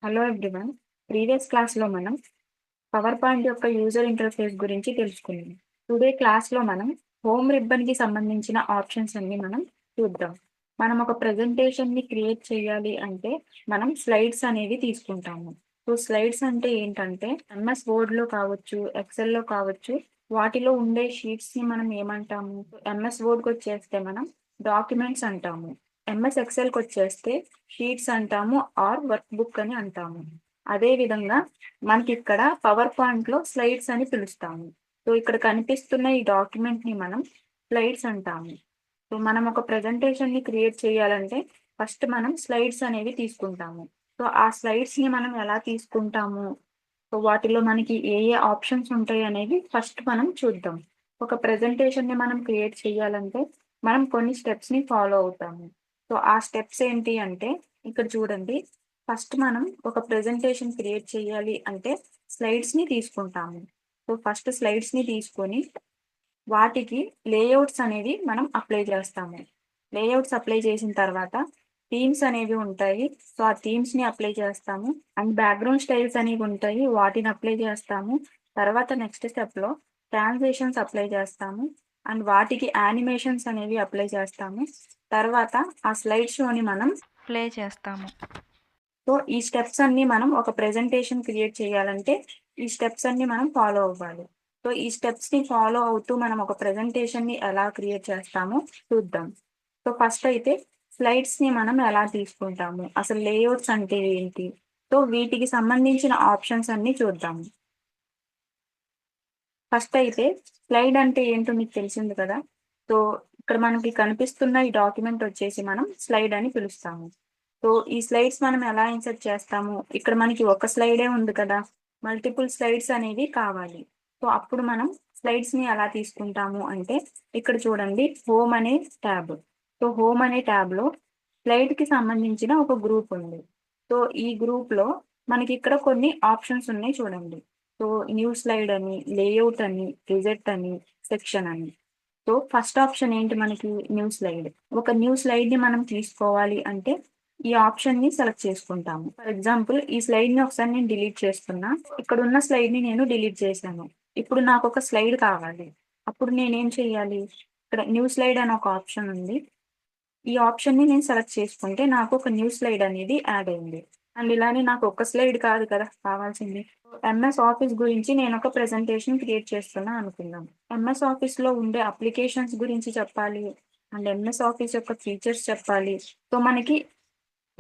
Hello everyone. Previous క్లాస్లో మనం power point యొక్క యూజర్ ఇంటర్ఫేస్ గురించి తెలుసుకున్నాం. టుడే క్లాస్లో మనం హోమ్ రిబ్బన్కి సంబంధించిన ఆప్షన్స్ అన్ని మనం చూద్దాం. మనం ఒక ప్రెజెంటేషన్ని క్రియేట్ చేయాలి అంటే మనం స్లైడ్స్ అనేవి తీసుకుంటాము. సో స్లైడ్స్ అంటే ఏంటంటే ఎంఎస్ వర్డ్లో కావచ్చు, ఎక్సెల్లో కావచ్చు, వాటిలో ఉండే షీట్స్ని మనం ఏమంటాము? ఎంఎస్ వర్డ్కి వచ్చేస్తే మనం డాక్యుమెంట్స్ అంటాము. ఎంఎస్ ఎక్సెల్కి వచ్చేస్తే షీట్స్ అంటాము ఆర్ వర్క్ బుక్ అని అంటాము. అదే విధంగా మనకి ఇక్కడ పవర్ పాయింట్ లో స్లైడ్స్ అని పిలుస్తాము. సో ఇక్కడ కనిపిస్తున్న ఈ డాక్యుమెంట్ ని మనం స్లైడ్స్ అంటాము. సో మనం ఒక ప్రెజెంటేషన్ ని క్రియేట్ చేయాలంటే ఫస్ట్ మనం స్లైడ్స్ అనేవి తీసుకుంటాము. సో ఆ స్లైడ్స్ ని మనం ఎలా తీసుకుంటాము, సో వాటిలో మనకి ఏ ఏ ఆప్షన్స్ ఉంటాయి అనేది ఫస్ట్ మనం చూద్దాం. ఒక ప్రెజెంటేషన్ ని మనం క్రియేట్ చేయాలంటే మనం కొన్ని స్టెప్స్ ని ఫాలో అవుతాము. సో ఆ స్టెప్స్ ఏంటి అంటే ఇక్కడ చూడండి. ఫస్ట్ మనం ఒక ప్రెజెంటేషన్ క్రియేట్ చేయాలి అంటే స్లైడ్స్ ని తీసుకుంటాము. సో ఫస్ట్ స్లైడ్స్ ని తీసుకొని వాటికి లేఅవుట్స్ అనేవి మనం అప్లై చేస్తాము. లేఅవుట్స్ అప్లై చేసిన తర్వాత థీమ్స్ అనేవి ఉంటాయి. సో ఆ థీమ్స్ ని అప్లై చేస్తాము. అండ్ బ్యాక్గ్రౌండ్ స్టైల్స్ అనేవి ఉంటాయి, వాటిని అప్లై చేస్తాము. తర్వాత నెక్స్ట్ స్టెప్ లో ట్రాన్సిషన్స్ అప్లై చేస్తాము. అండ్ వాటికి యానిమేషన్స్ అనేవి అప్లై చేస్తాము. తర్వాత ఆ స్లైడ్ షోని మనం ప్లే చేస్తాము. సో ఈ స్టెప్స్ అన్ని మనం ఒక ప్రెజెంటేషన్ క్రియేట్ చేయాలంటే ఈ స్టెప్స్ అన్ని మనం ఫాలో అవ్వాలి. సో ఈ స్టెప్స్ ని ఫాలో అవుతూ మనం ఒక ప్రెజెంటేషన్ ని ఎలా క్రియేట్ చేస్తామో చూద్దాం. సో ఫస్ట్ అయితే స్లైడ్స్ ని మనం ఎలా తీసుకుంటాము, అసలు లేఅవుట్స్ అంటే ఏంటి, సో వీటికి సంబంధించిన ఆప్షన్స్ అన్ని చూద్దాము. ఫస్ట్ అయితే స్లైడ్ అంటే ఏంటో మీకు తెలిసింది కదా. సో ఇక్కడ మనకి కనిపిస్తున్న ఈ డాక్యుమెంట్ వచ్చేసి మనం స్లైడ్ అని పిలుస్తాము. సో ఈ స్లైడ్స్ మనం ఎలా ఇన్సర్ట్ చేస్తాము, ఇక్కడ మనకి ఒక స్లైడే ఉంది కదా, మల్టిపుల్ స్లైడ్స్ అనేవి కావాలి. సో అప్పుడు మనం స్లైడ్స్ ని ఎలా తీసుకుంటాము అంటే ఇక్కడ చూడండి, హోమ్ అనే ట్యాబ్. సో హోమ్ అనే ట్యాబ్ లో స్లైడ్ కి సంబంధించిన ఒక గ్రూప్ ఉంది. సో ఈ గ్రూప్ లో మనకి ఇక్కడ కొన్ని ఆప్షన్స్ ఉన్నాయి చూడండి. సో న్యూ స్లైడ్ అని, లేఅవుట్ అని, రిజెక్ట్ అని, సెక్షన్ అని. సో ఫస్ట్ ఆప్షన్ ఏంటి, మనకి న్యూ స్లైడ్. ఒక న్యూ స్లైడ్ ని మనం తీసుకోవాలి అంటే ఈ ఆప్షన్ ని సెలెక్ట్ చేసుకుంటాము. ఫర్ ఎగ్జాంపుల్ ఈ స్లైడ్ ని ఒకసారి నేను డిలీట్ చేస్తున్నా. ఇక్కడ ఉన్న స్లైడ్ ని నేను డిలీట్ చేశాను. ఇప్పుడు నాకు ఒక స్లైడ్ కావాలి. అప్పుడు నేనేం చేయాలి, ఇక్కడ న్యూ స్లైడ్ అని ఒక ఆప్షన్ ఉంది. ఈ ఆప్షన్ ని నేను సెలెక్ట్ చేసుకుంటే నాకు ఒక న్యూ స్లైడ్ అనేది యాడ్ అయింది. అండ్ ఇలానే నాకు ఒక స్లైడ్ కాదు కదా కావాల్సింది. ఎంఎస్ ఆఫీస్ గురించి నేను ఒక ప్రెజెంటేషన్ క్రియేట్ చేస్తున్నా అనుకుందాం. ఎంఎస్ ఆఫీస్ లో ఉండే అప్లికేషన్స్ గురించి చెప్పాలి అండ్ ఎంఎస్ ఆఫీస్ యొక్క ఫీచర్స్ చెప్పాలి. సో మనకి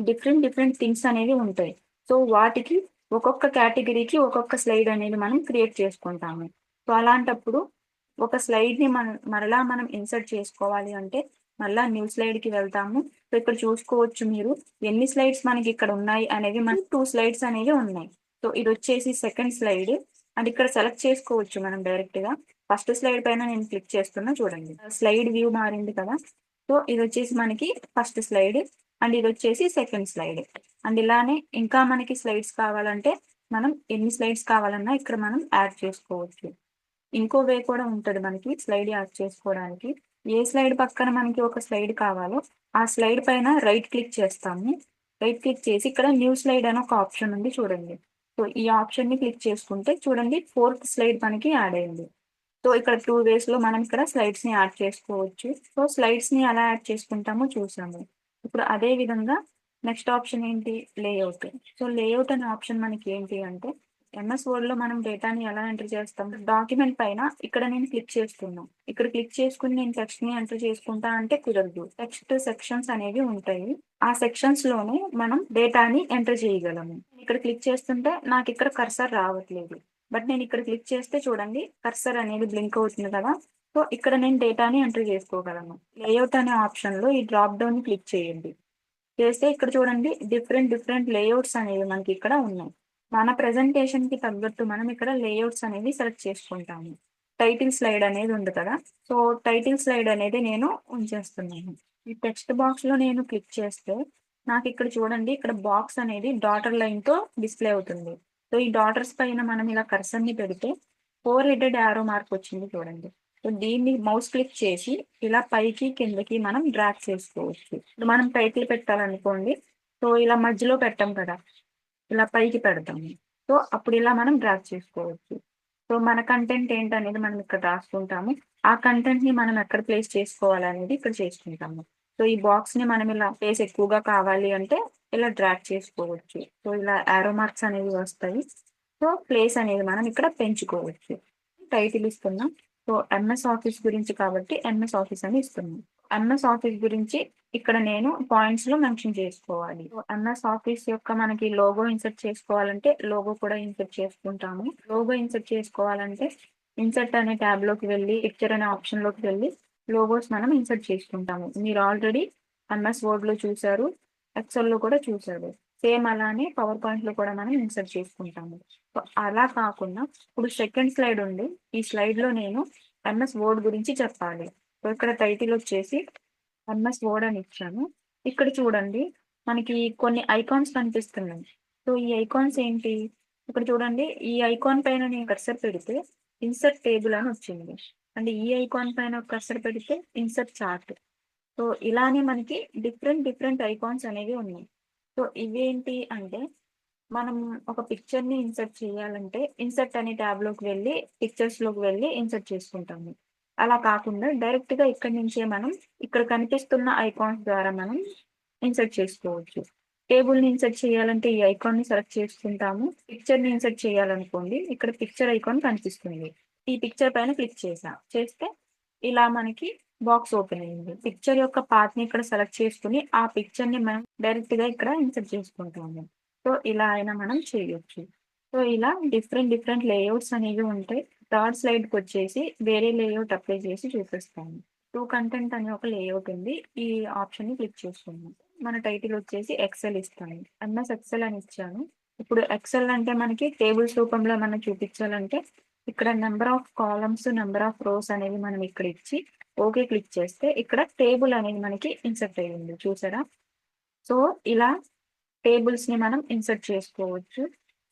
డిఫరెంట్ డిఫరెంట్ థింగ్స్ అనేవి ఉంటాయి. సో వాటికి ఒక్కొక్క కేటగిరీకి ఒక్కొక్క స్లైడ్ అనేది మనం క్రియేట్ చేసుకుంటాము. సో అలాంటప్పుడు ఒక స్లైడ్ ని మరలా మనం ఇన్సర్ట్ చేసుకోవాలి అంటే మళ్ళా న్యూ స్లైడ్ కి వెళ్తాము. సో ఇక్కడ చూసుకోవచ్చు మీరు ఎన్ని స్లైడ్స్ మనకి ఇక్కడ ఉన్నాయి అనేవి, మనకి 2 స్లైడ్స్ అనేవి ఉన్నాయి. సో ఇది వచ్చేసి సెకండ్ స్లైడ్. అండ్ ఇక్కడ సెలెక్ట్ చేసుకోవచ్చు మనం డైరెక్ట్ గా. ఫస్ట్ స్లైడ్ పైన నేను క్లిక్ చేస్తున్నా చూడండి, స్లైడ్ వ్యూ మారింది కదా. సో ఇది వచ్చేసి మనకి ఫస్ట్ స్లైడ్ అండ్ ఇది వచ్చేసి సెకండ్ స్లైడ్. అండ్ ఇలానే ఇంకా మనకి స్లైడ్స్ కావాలంటే మనం ఎన్ని స్లైడ్స్ కావాలన్నా ఇక్కడ మనం యాడ్ చేసుకోవచ్చు. ఇంకో వే కూడా ఉంటుంది మనకి స్లైడ్ యాడ్ చేసుకోవడానికి. ఏ స్లైడ్ పక్కన మనకి ఒక స్లైడ్ కావాలో ఆ స్లైడ్ పైన రైట్ క్లిక్ చేస్తాము. రైట్ క్లిక్ చేసి ఇక్కడ న్యూ స్లైడ్ అని ఒక ఆప్షన్ ఉంది చూడండి. సో ఈ ఆప్షన్ ని క్లిక్ చేసుకుంటే చూడండి ఫోర్త్ స్లైడ్ మనకి యాడ్ అయింది. సో ఇక్కడ 2 వేస్ లో మనం ఇక్కడ స్లైడ్స్ ని యాడ్ చేసుకోవచ్చు. సో స్లైడ్స్ ని ఎలా యాడ్ చేసుకుంటామో చూసాము. ఇప్పుడు అదే విధంగా నెక్స్ట్ ఆప్షన్ ఏంటి, లేఅవుట్. సో లేఅవుట్ అనే ఆప్షన్ మనకి ఏంటి అంటే ఎంఎస్ వర్డ్ లో మనం డేటాని ఎలా ఎంటర్ చేస్తాం, డాక్యుమెంట్ పైన ఇక్కడ నేను క్లిక్ చేస్తున్నాను. ఇక్కడ క్లిక్ చేసుకుని నేను టెక్స్ట్ ని ఎంటర్ చేసుకుంటా అంటే కుదరదు. టెక్స్ట్ సెక్షన్స్ అనేవి ఉంటాయి. ఆ సెక్షన్స్ లోనే మనం డేటాని ఎంటర్ చేయగలము. ఇక్కడ క్లిక్ చేస్తుంటే నాకు ఇక్కడ కర్సర్ రావట్లేదు. బట్ నేను ఇక్కడ క్లిక్ చేస్తే చూడండి కర్సర్ అనేది బ్లింక్ అవుతుంది కదా. సో ఇక్కడ నేను డేటాని ఎంటర్ చేసుకోగలను. లేఅవుట్ అనే ఆప్షన్ లో ఈ డ్రాప్ డౌన్ ని క్లిక్ చేయండి. చేస్తే ఇక్కడ చూడండి డిఫరెంట్ డిఫరెంట్ లేఅవుట్స్ అనేవి మనకి ఇక్కడ ఉన్నాయి. మన ప్రెజెంటేషన్ కి తగ్గట్టు మనం ఇక్కడ లేఅవుట్స్ అనేవి సెలెక్ట్ చేసుకుంటాము. టైటిల్ స్లైడ్ అనేది ఉంది కదా. సో టైటిల్ స్లైడ్ అనేది నేను ఉంచేస్తున్నాను. ఈ టెక్స్ట్ బాక్స్ లో నేను క్లిక్ చేస్తే నాకు ఇక్కడ చూడండి ఇక్కడ బాక్స్ అనేది డాటర్ లైన్ తో డిస్ప్లే అవుతుంది. సో ఈ డాటర్స్ పైన మనం ఇలా కర్సర్ ని పెడితే 4 హెడెడ్ యారో మార్క్ వచ్చింది చూడండి. సో దీన్ని మౌస్ క్లిక్ చేసి ఇలా పైకి కిందకి మనం డ్రాగ్ చేసుకోవచ్చు. ఇప్పుడు మనం టైటిల్ పెట్టాలనుకోండి, సో ఇలా మధ్యలో పెట్టాం కదా. ఇలా పైకి పెడతాము. సో, అప్పుడు ఇలా మనం డ్రాగ్ చేసుకోవచ్చు. సో, మన కంటెంట్ ఏంటనేది మనం ఇక్కడ రాసుకుంటాము. ఆ కంటెంట్‌ని మనం ఎక్కడ ప్లేస్ చేసుకోవాలనేది ఇక్కడ చేసుకుంటాము. సో, ఈ బాక్స్‌ని మనం ఇలా ప్లేస్ ఎక్కువగా కావాలి అంటే ఇలా డ్రాగ్ చేసుకోవచ్చు. సో, ఇలా యారో మార్క్స్ అనేవి వస్తాయి. సో, ప్లేస్ అనేది మనం ఇక్కడ పెంచుకోవచ్చు. టైటిల్ ఇస్తున్నాం. సో, ఎంఎస్ ఆఫీస్ గురించి కాబట్టి ఎంఎస్ ఆఫీస్ అని ఇస్తున్నాం. ఎంఎస్ ఆఫీస్ గురించి ఇక్కడ నేను పాయింట్స్‌లో మెన్షన్ చేసుకోవాలి. సో, ఎంఎస్ ఆఫీస్ యొక్క మనకి లోగో ఇన్సర్ట్ చేసుకోవాలంటే లోగో కూడా ఇన్సర్ట్ చేసుకుంటాము. లోగో ఇన్సర్ట్ చేసుకోవాలంటే ఇన్సర్ట్ అనే ట్యాబ్‌లోకి వెళ్లి, పిక్చర్ అనే ఆప్షన్‌లోకి వెళ్లి లోగోస్ మనం ఇన్సర్ట్ చేసుకుంటాము. మీరు ఆల్రెడీ ఎంఎస్ వర్డ్‌లో చూసారు. ఎక్సెల్‌లో కూడా చూసారు. సేమ్ అలానే పవర్ పాయింట్‌లో కూడా మనం ఇన్సర్ట్ చేసుకుంటాము. సో, అలా కాకుండా ఇప్పుడు సెకండ్ స్లైడ్ ఉంది. ఈ స్లైడ్‌లో నేను ఎంఎస్ వర్డ్ గురించి చెప్పాలి. సో, ఇక్కడ టైటిల్ వచ్చేసి ఎంఎస్ వర్డ్ అని ఇచ్చాను. ఇక్కడ చూడండి మనకి కొన్ని ఐకాన్స్ కనిపిస్తున్నాయి. సో, ఈ ఐకాన్స్ ఏంటి? ఇక్కడ చూడండి ఈ ఐకాన్ పైన నేను కర్సర్ పెడితే ఇన్సర్ట్ టేబుల్ అని వచ్చింది. అంటే ఈ ఐకాన్ పైన కర్సర్ పెడితే ఇన్సర్ట్ చార్ట్. సో, ఇలానే మనకి డిఫరెంట్ ఐకాన్స్ అనేవి ఉన్నాయి. సో, ఇవేంటి అంటే మనం ఒక పిక్చర్‌ని ఇన్సర్ట్ చేయాలంటే, ఇన్సర్ట్ అనే ట్యాబ్‌లోకి వెళ్లి, పిక్చర్స్‌లోకి వెళ్లి ఇన్సర్ట్ చేసుకుంటాము. అలా కాకుండా డైరెక్ట్‌గా ఇక్కడి నుంచే మనం ఇక్కడ కనిపిస్తున్న ఐకాన్స్ ద్వారా మనం ఇన్సర్ట్ చేసుకోవచ్చు. టేబుల్‌ని ఇన్సర్ట్ చేయాలంటే ఈ ఐకాన్‌ని సెలెక్ట్ చేసుకుంటాము. పిక్చర్‌ని ఇన్సర్ట్ చేయాలనుకోండి, ఇక్కడ పిక్చర్ ఐకాన్ కనిపిస్తుంది. ఈ పిక్చర్ పైన క్లిక్ చేస్తే ఇలా మనకి బాక్స్ ఓపెన్ అయింది. పిక్చర్ యొక్క పార్ట్‌ని ఇక్కడ సెలెక్ట్ చేసుకొని, ఆ పిక్చర్‌ని మనం డైరెక్ట్‌గా ఇక్కడ ఇన్సర్ట్ చేసుకుంటాము. సో, ఇలా అయినా మనం చేయొచ్చు. సో, ఇలా డిఫరెంట్ లేఔట్స్ అనేవి ఉంటాయి. థర్డ్ స్లైడ్‌కొచ్చేసి వేరే లేఔట్ అప్లై చేసి చూపిస్తాను. టు కంటెంట్ అనే ఒక లేఔట్ ఉంది. ఈ ఆప్షన్‌ని క్లిక్ చేసుకున్నాం. మన టైటిల్ వచ్చేసి ఎక్సెల్ ఇస్తాను. ఎంఎస్ ఎక్సెల్ అని ఇచ్చాను. ఇప్పుడు ఎక్సెల్ అంటే మనకి టేబుల్స్ రూపంలో మనం చూపించాలంటే ఇక్కడ number of columns, number of rose అనేవి మనం ఇక్కడ ఇచ్చి ఓకే క్లిక్ చేస్తే ఇక్కడ టేబుల్ అనేది మనకి ఇన్సర్ట్ అయ్యింది. చూసారా? సో, ఇలా టేబుల్స్‌ని మనం ఇన్సర్ట్ చేసుకోవచ్చు.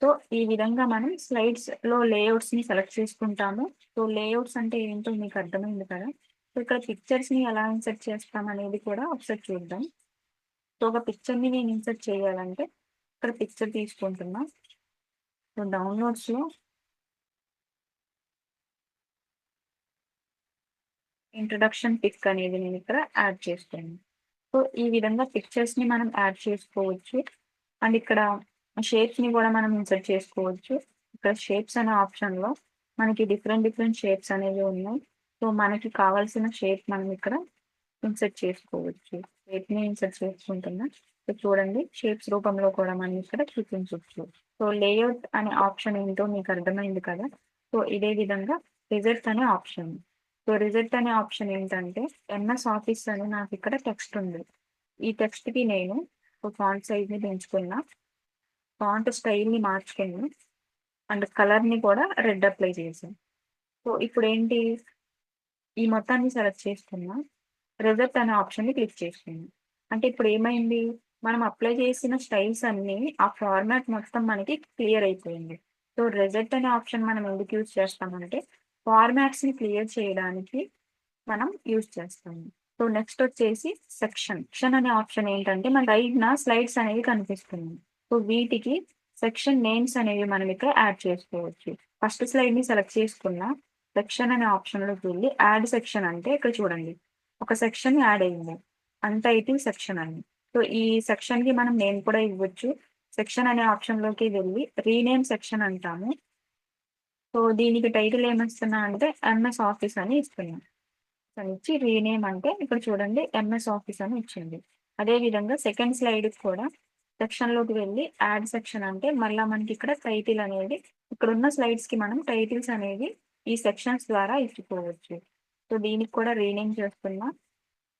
సో, ఈ విధంగా మనం స్లైడ్స్‌లో లేఔట్స్‌ని సెలెక్ట్ చేసుకుంటాము. సో, లేఔట్స్ అంటే ఏంటో మీకు అర్థమైంది కదా! సో, ఇక్కడ పిక్చర్స్‌ని ఎలా ఇన్సర్ట్ చేస్తామనేది కూడా ఒకసారి చూద్దాం. సో, ఒక పిక్చర్‌ని నేను ఇన్సర్ట్ చేయాలంటే ఇక్కడ పిక్చర్ తీసుకుంటున్నా. సో, డౌన్‌లోడ్స్‌లో ఇంట్రడక్షన్ పిక్ అనేది నేను ఇక్కడ యాడ్ చేస్తున్నాను. సో, ఈ విధంగా పిక్చర్స్‌ని మనం యాడ్ చేసుకోవచ్చు. అండ్ ఇక్కడ షేప్స్‌ని గూడా మనం ఇన్సర్ట్ చేసుకోవచ్చు. ఇక్కడ షేప్స్ అనే ఆప్షన్‌లో మనకి డిఫరెంట్ షేప్స్ అనేవి ఉన్నాయి. సో, మనకి కావాల్సిన షేప్ మనం ఇక్కడ ఇన్సర్ట్ చేసుకోవచ్చు. షేప్‌ని ఇన్సర్ట్ చేసుకుంటున్నా. సో, చూడండి షేప్స్ రూపంలో కూడా మనం ఇక్కడ చూపించొచ్చు. సో, లేఔట్ అనే ఆప్షన్ ఏంటో మీకు అర్థమైంది కదా! సో, ఇదే విధంగా రిజల్ట్ అనే ఆప్షన్. సో, రిజల్ట్ అనే ఆప్షన్ ఏంటంటే ఎంఎస్ ఆఫీస్ అని నాకిక్కడ టెక్స్ట్ ఉంది. ఈ టెక్స్ట్‌కి నేను ఫాంట్ సైజ్‌ని పెంచుకున్నా. ఫాంట్ స్టైల్‌ని మార్చుకున్నా. అండ్ కలర్‌ని కూడా రెడ్ అప్లై చేశాను. సో, ఇప్పుడేంటి ఈ మొత్తాన్ని సెలెక్ట్ చేసుకున్నా. రిజెక్ట్ అనే ఆప్షన్‌ని క్లిక్ చేసుకున్నా. అంటే ఇప్పుడేమైంది? మనం అప్లై చేసిన స్టైల్స్ అన్నీ ఆ ఫార్మాట్ మొత్తం మనకి క్లియర్ అయిపోయింది. సో, రిజెక్ట్ అనే ఆప్షన్ మనం ఎందుకు యూజ్ చేస్తామంటే ఫార్మాట్స్‌ని క్లియర్ చేయడానికి మనం యూజ్ చేస్తాము. సో, నెక్స్ట్ వచ్చేసి సెక్షన్. సెక్షన్ అనే ఆప్షన్ ఏంటంటే మన పైన స్లైడ్స్ అనేవి కనిపిస్తుంది. సో, వీటికి సెక్షన్ నేమ్స్ అనేవి మనం ఇక్కడ యాడ్ చేసుకోవచ్చు. ఫస్ట్ స్లైడ్‌ని సెలెక్ట్ చేసుకున్న సెక్షన్ అనే ఆప్షన్‌లోకి వెళ్లి యాడ్ సెక్షన్ అంటే ఇక్కడ చూడండి. ఒక సెక్షన్ యాడ్ అయింది. అన్‌టైటిల్ సెక్షన్ అని. సో, ఈ సెక్షన్‌కి మనం నేమ్ కూడా ఇవ్వచ్చు. సెక్షన్ అనే ఆప్షన్‌లోకి వెళ్లి రీనేమ్ సెక్షన్ అంటాము. సో, దీనికి టైటిల్ ఏమిస్తున్నా అంటే ఎంఎస్ ఆఫీస్ అని ఇస్తున్నా. ఇచ్చి రీనేమ్ అంటే ఇక్కడ చూడండి ఎంఎస్ ఆఫీస్ అని ఇచ్చింది. అదే విధంగా సెకండ్ స్లైడ్‌కి కూడా సెక్షన్‌లోకి వెళ్లి యాడ్ సెక్షన్ అంటే మళ్ళా మనకి ఇక్కడ టైటిల్ అనేది ఇక్కడున్న స్లైడ్స్‌కి మనం టైటిల్స్ అనేవి ఈ సెక్షన్స్ ద్వారా ఇచ్చుకోవచ్చు. సో, దీనికి కూడా రీనేమ్ చేస్తున్నా.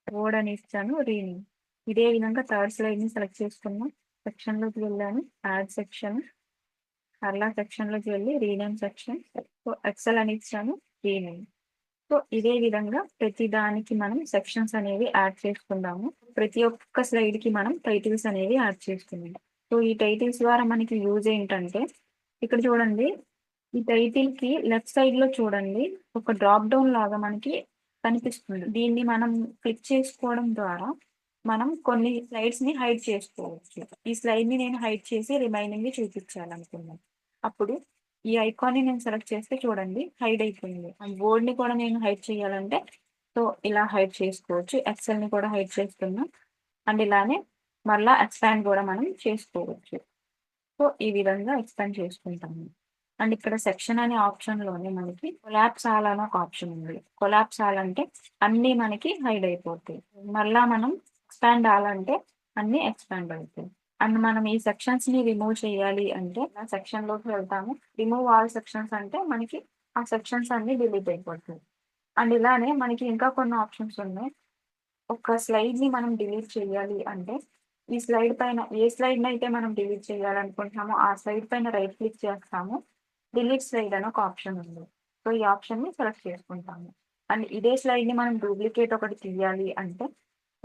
వర్డ్ అని ఇచ్చాను రీనేమ్. ఇదే విధంగా థర్డ్ స్లైడ్‌ని సెలెక్ట్ చేసుకున్నా. సెక్షన్‌లోకి వెళ్ళాను. Add section. మరలా సెక్షన్‌లోకి వెళ్లి రీనేమ్ సెక్షన్. సో, ఎక్సెల్ అని ఇచ్చాను. రీనేమ్. సో, ఇదే విధంగా ప్రతి దానికి మనం సెక్షన్స్ అనేవి యాడ్ చేసుకుందాము. ప్రతి ఒక్క స్లైడ్‌కి మనం టైటిల్స్ అనేవి యాడ్ చేసుకుందాం. సో, ఈ టైటిల్స్ ద్వారా మనకి యూజ్ ఏంటంటే, ఇక్కడ చూడండి ఈ టైటిల్‌కి లెఫ్ట్ సైడ్‌లో చూడండి ఒక డ్రాప్ డౌన్ లాగా మనకి కనిపిస్తుంది. దీన్ని మనం క్లిక్ చేసుకోవడం ద్వారా మనం కొన్ని స్లైడ్స్ ని హైడ్ చేసుకోవచ్చు. ఈ స్లైడ్ ని నేను హైడ్ చేసి రిమైనింగ్ చూపించాలనుకున్నాను. అప్పుడు ఈ ఐకాన్ ని నేను సెలెక్ట్ చేస్తే చూడండి హైడ్ అయిపోయింది. అండ్ బోర్డ్ ని కూడా నేను హైడ్ చేయాలంటే సో ఇలా హైడ్ చేసుకోవచ్చు. ఎక్సెల్ ని కూడా హైడ్ చేస్తున్నా. అండ్ ఇలానే మళ్ళా ఎక్స్పాండ్ కూడా మనం చేసుకోవచ్చు. సో ఈ విధంగా ఎక్స్పాండ్ చేసుకుంటాము. అండ్ ఇక్కడ సెక్షన్ అనే ఆప్షన్ లోనే మనకి కొలాప్స్ ఆల్ అని ఒక ఆప్షన్ ఉంది. కొలాప్స్ ఆల్ అంటే అన్ని మనకి హైడ్ అయిపోతాయి. మళ్ళా మనం ఎక్స్పాండ్ ఆల్ అంటే అన్ని ఎక్స్పాండ్ అవుతాయి. అండ్ మనం ఈ సెక్షన్స్ ని రిమూవ్ చేయాలి అంటే ఆ సెక్షన్ లోకి వెళ్తాము. రిమూవ్ ఆల్ సెక్షన్స్ అంటే మనకి ఆ సెక్షన్స్ అన్ని డిలీట్ అయిపోతాయి. అండ్ ఇలానే మనకి ఇంకా కొన్ని ఆప్షన్స్ ఉన్నాయి. ఒక స్లైడ్ ని మనం డిలీట్ చేయాలి అంటే ఈ స్లైడ్ పైన ఏ స్లైడ్ అయితే మనం డిలీట్ చేయాలనుకుంటున్నామో ఆ స్లైడ్ పైన రైట్ క్లిక్ చేస్తాము. డిలీట్ స్లైడ్ అని ఒక ఆప్షన్ ఉంది. సో ఈ ఆప్షన్ ని సెలెక్ట్ చేసుకుంటాము. అండ్ ఇదే స్లైడ్ ని మనం డూప్లికేట్ ఒకటి తీయాలి అంటే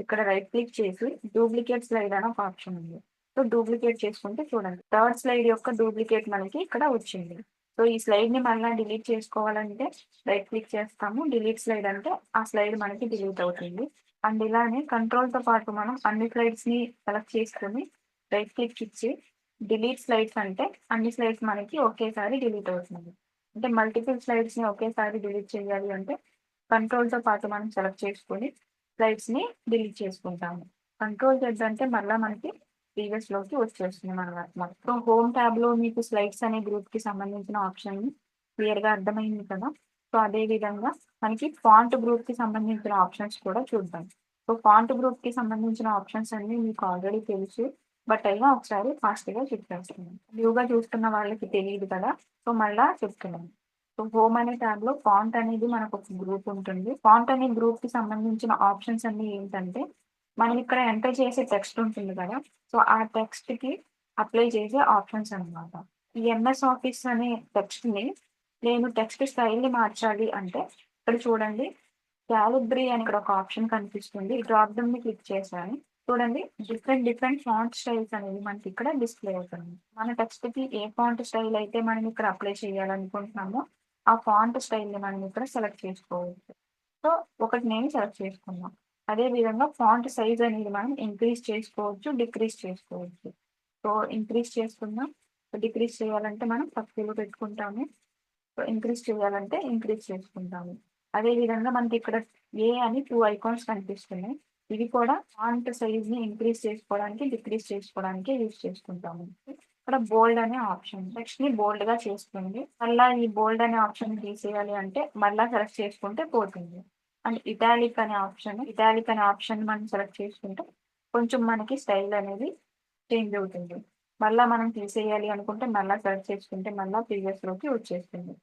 ఇక్కడ రైట్ క్లిక్ చేసి డూప్లికేట్ స్లైడ్ అని ఒక ఆప్షన్ ఉంది. సో డూప్లికేట్ చేసుకుంటే చూడండి థర్డ్ స్లైడ్ యొక్క డూప్లికేట్ మనకి ఇక్కడ వచ్చింది. సో ఈ స్లైడ్ ని మళ్ళీ డిలీట్ చేసుకోవాలంటే రైట్ క్లిక్ చేస్తాము. డిలీట్ స్లైడ్ అంటే ఆ స్లైడ్ మనకి డిలీట్ అవుతుంది. అండ్ ఇలానే కంట్రోల్ తో పాటు మనం అన్ని స్లైడ్స్ ని సెలెక్ట్ చేసుకొని రైట్ క్లిక్ ఇచ్చి డిలీట్ స్లైడ్స్ అంటే అన్ని స్లైడ్స్ మనకి ఒకేసారి డిలీట్ అవుతుంది. అంటే మల్టిపుల్ స్లైడ్స్ ని ఒకేసారి డిలీట్ చేయాలి అంటే కంట్రోల్ తో పాటు మనం సెలెక్ట్ చేసుకొని స్లైడ్స్ ని డిలీట్ చేసుకుంటాము. కంట్రోల్ జెడ్ అంటే మళ్ళీ మనకి ప్రీవియస్ లోకి వచ్చేస్తుంది మన మొత్తం హోమ్ ట్యాబ్ లో మీకు స్లైడ్స్ అనే గ్రూప్ కి సంబంధించిన ఆప్షన్ క్లియర్ గా అర్థమైంది కదా. సో అదే విధంగా మనకి ఫాంట్ గ్రూప్ కి సంబంధించిన ఆప్షన్స్ కూడా చూద్దాం. సో ఫాంట్ గ్రూప్ కి సంబంధించిన ఆప్షన్స్ అన్ని మీకు ఆల్రెడీ తెలుసు. బట్ అయినా ఒకసారి ఫాస్ట్ గా చెప్పేస్తున్నాను. న్యూగా చూస్తున్న వాళ్ళకి తెలియదు కదా. సో మళ్ళా చెప్తున్నాను. సో హోమ్ అనే ట్యాబ్ లో ఫాంట్ అనేది మనకు ఒక గ్రూప్ ఉంటుంది. ఫాంట్ అనే గ్రూప్ కి సంబంధించిన ఆప్షన్స్ అన్ని ఏంటంటే మనం ఇక్కడ ఎంటర్ చేసే టెక్స్ట్ ఉంటుంది కదా. సో ఆ టెక్స్ట్ కి అప్లై చేసే ఆప్షన్స్ అన్నమాట. ఈ ఎంఎస్ ఆఫీస్ అనే టెక్స్ట్ ని నేను టెక్స్ట్ స్టైల్ ని మార్చాలి అంటే ఇక్కడ చూడండి క్యాలిబ్రీ అని ఇక్కడ ఒక ఆప్షన్ కనిపిస్తుంది. ఈ డ్రాప్ డౌన్ ని క్లిక్ చేశాను. చూడండి డిఫరెంట్ డిఫరెంట్ ఫాంట్ స్టైల్స్ అనేవి మనకి ఇక్కడ డిస్ప్లే అవుతుంది. మన టెక్స్ట్ కి ఏ ఫాంట్ స్టైల్ అయితే మనం ఇక్కడ అప్లై చేయాలనుకుంటున్నామో ఆ ఫాంట్ స్టైల్ ని మనం ఇక్కడ సెలెక్ట్ చేసుకోవచ్చు. సో ఒకటి నేను సెలెక్ట్ చేసుకున్నాం. అదే విధంగా ఫాంట్ సైజ్ అనేది మనం ఇంక్రీజ్ చేసుకోవచ్చు, డిక్రీజ్ చేసుకోవచ్చు. సో ఇంక్రీజ్ చేసుకుందాం. డిక్రీజ్ చేయాలంటే మనం తక్కువలో పెట్టుకుంటాము. సో ఇంక్రీజ్ చేయాలంటే ఇంక్రీజ్ చేసుకుంటాము. అదే విధంగా మనకి ఇక్కడ ఏ అని 2 ఐకాన్స్ కనిపిస్తున్నాయి. ఇవి కూడా ఫాంట్ సైజ్ ని ఇంక్రీజ్ చేసుకోవడానికి డిక్రీజ్ చేసుకోవడానికి యూజ్ చేసుకుంటాము. ఇక్కడ బోల్డ్ అనే ఆప్షన్ టెక్స్ట్ ని బోల్డ్ గా చేస్తుంది. మళ్ళా ఈ బోల్డ్ అనే ఆప్షన్ తీసేయాలి అంటే మళ్ళా సెలెక్ట్ చేసుకుంటే పోతుంది. అండ్ ఇటాలిక్ అనే ఆప్షన్ మనం సెలెక్ట్ చేసుకుంటే కొంచెం మనకి స్టైల్ అనేది చేంజ్ అవుతుంది. మళ్ళా మనం తీసేయాలి అనుకుంటే మళ్ళా సెలెక్ట్ చేసుకుంటే మళ్ళా ప్రీవియస్ లోకి వచ్చేస్తుంది.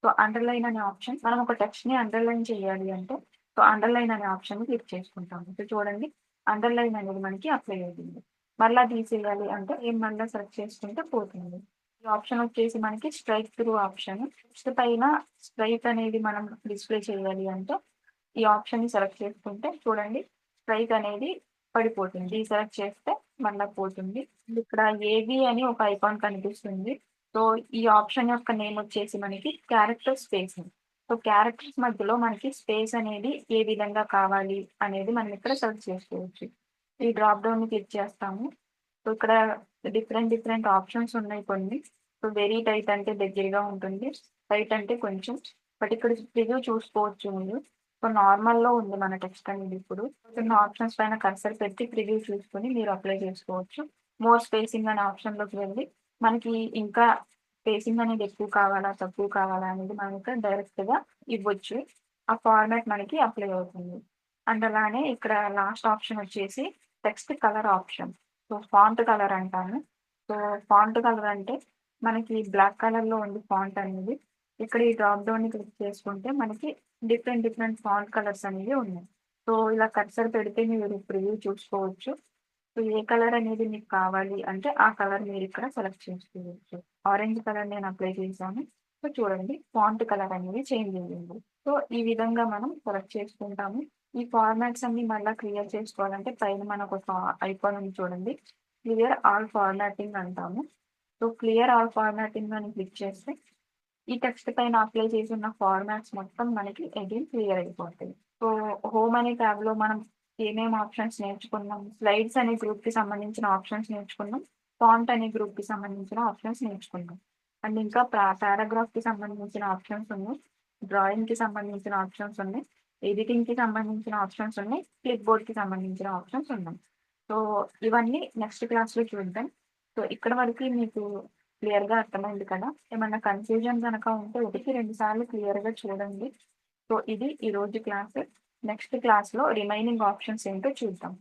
సో అండర్లైన్ అనే ఆప్షన్ మనం ఒక టెక్స్ట్ ని అండర్లైన్ చేయాలి అంటే సో అండర్లైన్ అనే ఆప్షన్ క్లిక్ చేసుకుంటాము. సో చూడండి అండర్లైన్ అనేది మనకి అప్లై అవుతుంది. మళ్ళా తీసేయాలి అంటే ఏం మళ్ళా సెలెక్ట్ చేసుకుంటే పోతుంది. ఈ ఆప్షన్ వచ్చేసి మనకి స్ట్రైక్ త్రూ ఆప్షన్. టెక్స్ట్ పైన స్ట్రైక్ అనేది మనం డిస్ప్లే చేయాలి అంటే ఈ ఆప్షన్ ని సెలెక్ట్ చేసుకుంటే చూడండి స్ట్రైక్ అనేది పడిపోతుంది. సెలెక్ట్ చేస్తే మళ్ళా పోతుంది. ఇక్కడ ఏవి అని ఒక ఐకాన్ కనిపిస్తుంది. సో ఈ ఆప్షన్ యొక్క నేమ్ వచ్చేసి మనకి క్యారెక్టర్ స్పేసింగ్. సో క్యారెక్టర్స్ మధ్యలో మనకి స్పేస్ అనేది ఏ విధంగా కావాలి అనేది మనం ఇక్కడ సెర్చ్ చేసుకోవచ్చు. ఈ డ్రాప్ డౌన్ ని క్లిక్ చేస్తాము. సో ఇక్కడ డిఫరెంట్ డిఫరెంట్ ఆప్షన్స్ ఉన్నాయి కొన్ని. సో వెరీ టైట్ అంటే దగ్గరగా ఉంటుంది. టైట్ అంటే కొంచెం బట్ ఇక్కడ ప్రివ్యూ చూసుకోవచ్చు మీరు. సో నార్మల్ లో ఉంది మన టెక్స్ట్ అనేది ఇప్పుడు చిన్న ఆప్షన్స్ పైన కర్సర్ పెట్టి ప్రివ్యూ చూసుకొని మీరు అప్లై చేసుకోవచ్చు. మోర్ స్పేసింగ్ అనే ఆప్షన్ లోకి వెళ్ళి మనకి ఇంకా స్పేసింగ్ అనేది ఎక్కువ కావాలా తక్కువ కావాలా అనేది మనం ఇక్కడ డైరెక్ట్ గా ఇవ్వచ్చు. ఆ ఫార్మాట్ మనకి అప్లై అవుతుంది. అండ్ అలానే ఇక్కడ లాస్ట్ ఆప్షన్ వచ్చేసి text colour option. So font colour అంటాను. సో ఫాంట్ కలర్ అంటే మనకి బ్లాక్ కలర్ లో ఉంది ఫాంట్ అనేది. ఇక్కడ ఈ డ్రాప్ డౌన్ ని క్లిక్ చేసుకుంటే మనకి డిఫరెంట్ డిఫరెంట్ ఫాంట్ కలర్స్ అనేవి ఉన్నాయి. సో ఇలా కర్సర్ పెడితే మీరు ప్రివ్యూ చూసుకోవచ్చు. సో ఏ కలర్ అనేది మీకు కావాలి అంటే ఆ కలర్ మీరు ఇక్కడ సెలెక్ట్ చేసుకోవచ్చు. ఆరెంజ్ కలర్ నేను అప్లై చేశాను. సో చూడండి ఫాంట్ కలర్ అనేది చేంజ్ అయ్యింది. సో ఈ విధంగా మనం సెలెక్ట్ చేసుకుంటాము. ఈ ఫార్మాట్స్ అన్ని మళ్ళీ క్లియర్ చేసుకోవాలంటే పైన మనకు ఒక ఐకాన్ ఉంది చూడండి క్లియర్ ఆల్ ఫార్మాటింగ్ అంటాము. సో క్లియర్ ఆల్ ఫార్మాటింగ్ అని క్లిక్ చేస్తే ఈ టెక్స్ట్ పైన అప్లై చేసి ఉన్న ఫార్మాట్స్ మొత్తం మనకి అగైన్ క్లియర్ అయిపోతాయి. సో హోమ్ అనే ట్యాబ్ లో మనం ఏమేమి ఆప్షన్స్ నేర్చుకున్నాం, స్లైడ్స్ అనే గ్రూప్కి సంబంధించిన ఆప్షన్స్ నేర్చుకున్నాం, ఫాంట్ అనే గ్రూప్కి సంబంధించిన ఆప్షన్స్ నేర్చుకున్నాం. అండ్ ఇంకా పారాగ్రాఫ్కి సంబంధించిన ఆప్షన్స్ ఉన్నాయి, డ్రాయింగ్కి సంబంధించిన ఆప్షన్స్ ఉన్నాయి, ఎడిటింగ్కి సంబంధించిన ఆప్షన్స్ ఉన్నాయి, క్లిప్ బోర్డ్కి సంబంధించిన ఆప్షన్స్ ఉన్నాయి. సో ఇవన్నీ నెక్స్ట్ క్లాస్లో చూద్దాం. సో ఇక్కడ వరకు మీకు క్లియర్గా అర్థమైంది కదా. ఏమన్నా కన్ఫ్యూజన్ కనుక ఉంటే 1-2 సార్లు క్లియర్గా చూడండి. సో ఇది ఈరోజు క్లాస్. నెక్స్ట్ క్లాస్లో రిమైనింగ్ ఆప్షన్స్ ఏంటో చూద్దాం.